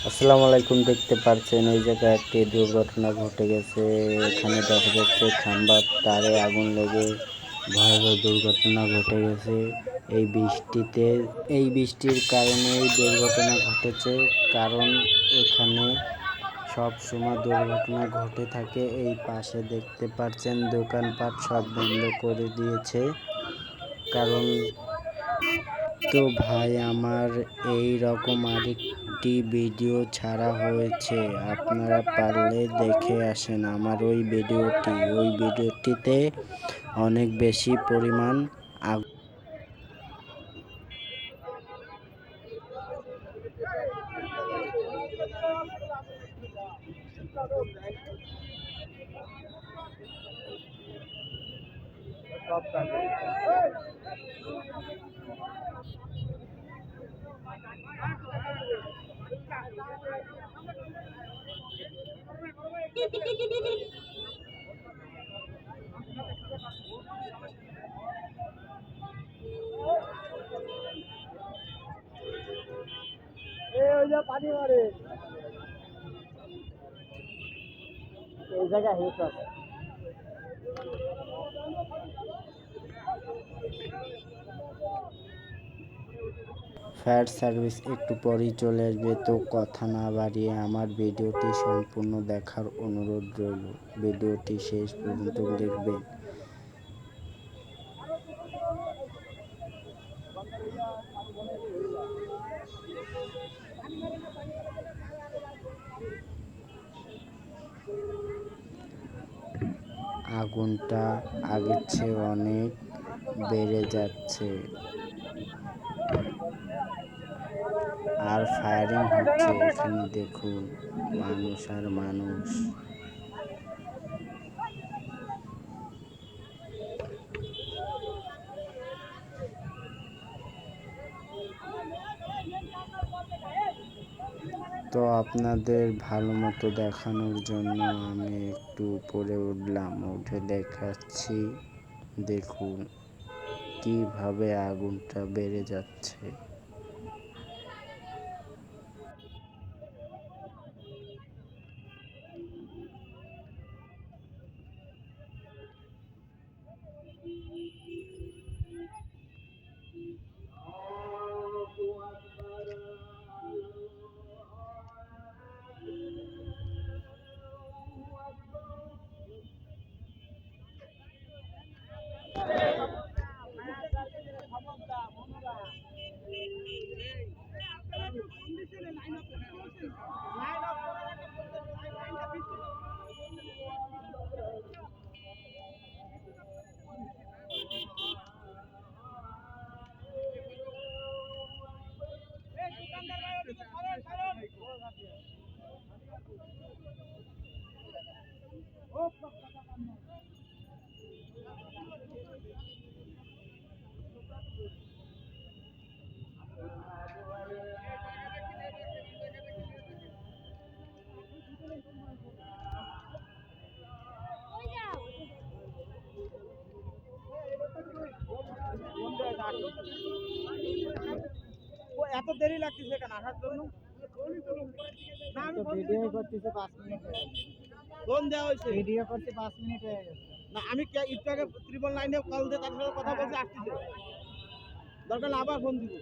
আসসালামু আলাইকুম। দেখতে পাচ্ছেন এই জায়গায় একটি দুর্ঘটনা ঘটে গেছে। এখানে দেখা যাচ্ছে খাম্বার তারে আগুন লেগে ভয়াবহ দুর্ঘটনা ঘটে গেছে। এই বৃষ্টির কারণে এই দুর্ঘটনা ঘটেছে। কারণ এখানে সব সময় দুর্ঘটনা ঘটে থাকে। এই পাশে দেখতে পাচ্ছেন দোকানপাট সব বন্ধ করে দিয়েছে। কারণ তো ভাই আমার এই রকম আরেকটি ভিডিও ছাড়া হয়েছে, আপনারা পারলে দেখে আসেন আমার ওই ভিডিওটিতে অনেক বেশি পরিমাণ আগুন। পানি মারে এই জায়গায় হেট আছে। ফায়ার সার্ভিস একটু পরেই চলে আসবে। তো কথা না বাড়িয়ে আমার ভিডিওটি সম্পূর্ণ দেখার অনুরোধ রইল। ভিডিওটি শেষ পর্যন্ত দেখবেন। আগুনটা আগের চেয়ে অনেক বেড়ে যাচ্ছে আর ফায়ারিং হচ্ছে। এখানে দেখুন মানুষ আর মানুষ। তো আপনাদের ভালো মতো দেখানোর জন্য আমি একটু উপরে উঠলাম, উঠে দেখাচ্ছি। দেখুন কিভাবে আগুনটা বেড়ে যাচ্ছে। এত দেরি লাগতেছে কেন আসার জন্য? না আমি ভিডিও করতেছি 5 মিনিট হয়ে গেছে। ফোন দেওয়া হয়েছে, ভিডিও করতে 5 মিনিট হয়ে গেছে। না আমি একটু আগে 999 কল দিয়ে তার সাথে কথা বলছি, আসতেছে। দরকার হলে আবার ফোন দিব।